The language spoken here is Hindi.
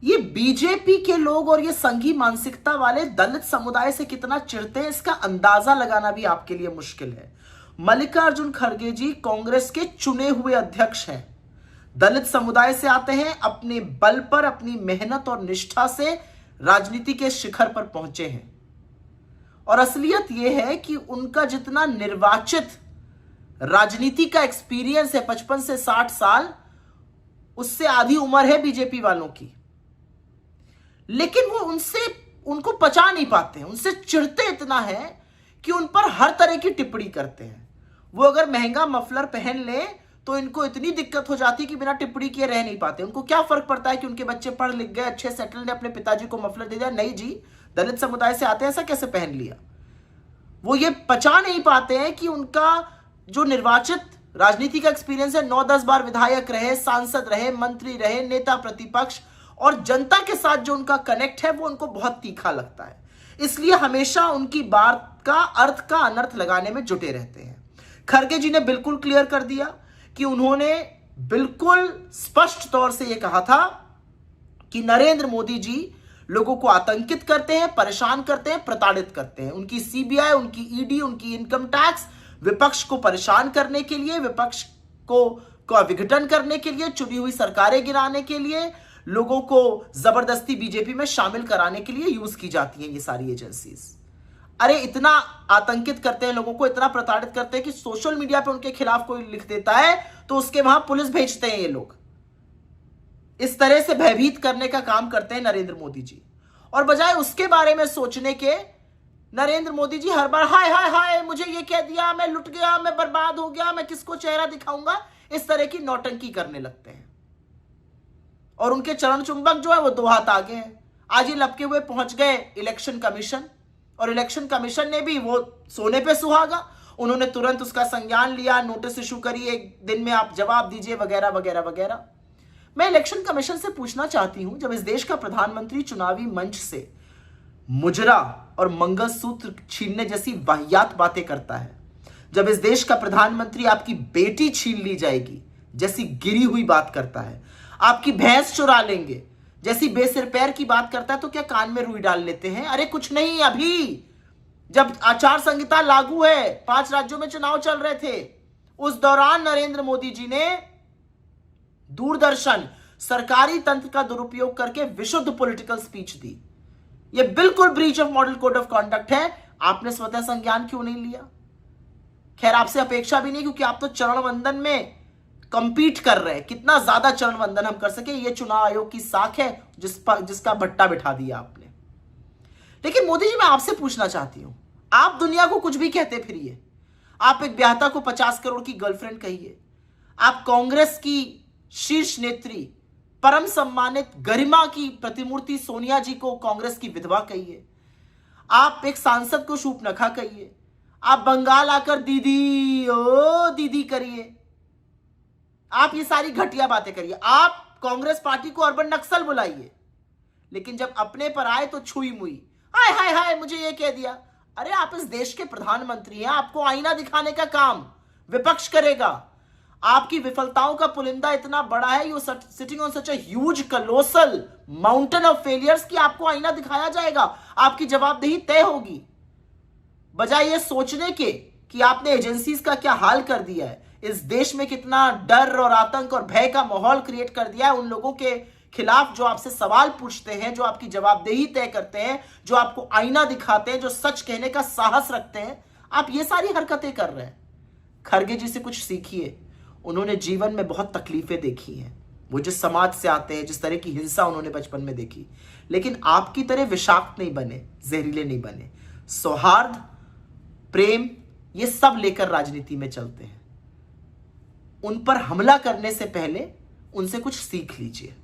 ये बीजेपी के लोग और ये संघी मानसिकता वाले दलित समुदाय से कितना चिढ़ते हैं, इसका अंदाजा लगाना भी आपके लिए मुश्किल है। मल्लिकार्जुन खड़गे जी कांग्रेस के चुने हुए अध्यक्ष हैं, दलित समुदाय से आते हैं, अपने बल पर, अपनी मेहनत और निष्ठा से राजनीति के शिखर पर पहुंचे हैं। और असलियत यह है कि उनका जितना निर्वाचित राजनीति का एक्सपीरियंस है 55 से 60 साल, उससे आधी उम्र है बीजेपी वालों की। लेकिन वो उनको पचा नहीं पाते हैं, उनसे चिढ़ते इतना है कि उन पर हर तरह की टिप्पणी करते हैं। वो अगर महंगा मफलर पहन ले तो इनको इतनी दिक्कत हो जाती है कि बिना टिप्पणी किए रह नहीं पाते। उनको क्या फर्क पड़ता है कि उनके बच्चे पढ़ लिख गए, अच्छे सेटल ने, अपने पिताजी को मफलर दे दिया। नहीं जी, दलित समुदाय से आते हैं, ऐसा कैसे पहन लिया। वो ये पचा नहीं पाते हैं कि उनका जो निर्वाचित राजनीति का एक्सपीरियंस है, 9-10 बार विधायक रहे, सांसद रहे, मंत्री रहे, नेता प्रतिपक्ष, और जनता के साथ जो उनका कनेक्ट है वो उनको बहुत तीखा लगता है। इसलिए हमेशा उनकी बात का अर्थ का अनर्थ लगाने में जुटे रहते हैं। खड़गे जी ने बिल्कुल क्लियर कर दिया कि उन्होंने बिल्कुल स्पष्ट तौर से यह कहा था कि नरेंद्र मोदी जी लोगों को आतंकित करते हैं, परेशान करते हैं, प्रताड़ित करते हैं। उनकी सीबीआई, उनकी ईडी, उनकी इनकम टैक्स विपक्ष को परेशान करने के लिए, विपक्ष को विघटन करने के लिए, चुनी हुई सरकारें गिराने के लिए, लोगों को जबरदस्ती बीजेपी में शामिल कराने के लिए यूज की जाती हैं ये सारी एजेंसीज। अरे इतना आतंकित करते हैं लोगों को, इतना प्रताड़ित करते हैं कि सोशल मीडिया पे उनके खिलाफ कोई लिख देता है तो उसके वहां पुलिस भेजते हैं ये लोग। इस तरह से भयभीत करने का काम करते हैं नरेंद्र मोदी जी। और बजाय उसके बारे में सोचने के, नरेंद्र मोदी जी हर बार हाय हाय हाय, मुझे ये कह दिया, मैं लुट गया, मैं बर्बाद हो गया, मैं किसको चेहरा दिखाऊंगा, इस तरह की नौटंकी करने लगते हैं। और उनके चरण चुंबक जो है वो 2 हाथ आगे हैं। आज ही लपके हुए पहुंच गए इलेक्शन कमीशन, और इलेक्शन कमीशन ने भी वो सोने पे सुहागा, उन्होंने तुरंत उसका संज्ञान लिया, नोटिस इशू करी, 1 दिन में आप जवाब दीजिए, वगैरह वगैरह वगैरह। मैं इलेक्शन कमीशन से पूछना चाहती हूं, जब इस देश का प्रधानमंत्री चुनावी मंच से मुजरा और मंगलसूत्र छीनने जैसी वाहियात बातें करता है, जब इस देश का प्रधानमंत्री आपकी बेटी छीन ली जाएगी जैसी गिरी हुई बात करता है, आपकी भैंस चुरा लेंगे जैसी बेसिर पैर की बात करता है, तो क्या कान में रुई डाल लेते हैं? अरे कुछ नहीं, अभी जब आचार संहिता लागू है, 5 राज्यों में चुनाव चल रहे थे, उस दौरान नरेंद्र मोदी जी ने दूरदर्शन सरकारी तंत्र का दुरुपयोग करके विशुद्ध पॉलिटिकल स्पीच दी। यह बिल्कुल breach of model code of conduct है। आपने स्वतः संज्ञान क्यों नहीं लिया? खैर, आपसे अपेक्षा भी नहीं, क्योंकि आप तो चरण वंदन में कंपीट कर रहे हैं। कितना ज्यादा चरण वंदन हम कर सके, यह चुनाव आयोग की साख है जिसका भट्टा बिठा दिया आपने। लेकिन मोदी जी, मैं आपसे पूछना चाहती हूं, आप दुनिया को कुछ भी कहते फिरिए, आप एक ब्याहता को 50 करोड़ की गर्लफ्रेंड कहिए, आप कांग्रेस की शीर्ष नेत्री, परम सम्मानित गरिमा की प्रतिमूर्ति सोनिया जी को कांग्रेस की विधवा कहिए, आप एक सांसद को शूर्पणखा कहिए, आप बंगाल आकर दीदी ओ दीदी करिए, आप ये सारी घटिया बातें करिए, आप कांग्रेस पार्टी को अर्बन नक्सल बुलाइए, लेकिन जब अपने पर आए तो छुई मुई, हाय हाय हाय, मुझे ये कह दिया। अरे आप इस देश के प्रधानमंत्री हैं, आपको आईना दिखाने का काम विपक्ष करेगा। आपकी विफलताओं का पुलिंदा इतना बड़ा है, you sitting on such a huge कलोसल mountain of failures, कि आपको आईना दिखाया जाएगा, आपकी जवाबदेही तय होगी। बजाय ये सोचने के कि आपने एजेंसीज का क्या हाल कर दिया है, इस देश में कितना डर और आतंक और भय का माहौल क्रिएट कर दिया है उन लोगों के खिलाफ जो आपसे सवाल पूछते हैं, जो आपकी जवाबदेही तय करते हैं, जो आपको आईना दिखाते हैं, जो सच कहने का साहस रखते हैं, आप ये सारी हरकतें कर रहे हैं। खड़गे जी से कुछ सीखिए, उन्होंने जीवन में बहुत तकलीफें देखी हैं, वो जिस समाज से आते हैं, जिस तरह की हिंसा उन्होंने बचपन में देखी, लेकिन आपकी तरह विषाक्त नहीं बने, जहरीले नहीं बने। सौहार्द, प्रेम, ये सब लेकर राजनीति में चलते हैं। उन पर हमला करने से पहले उनसे कुछ सीख लीजिए।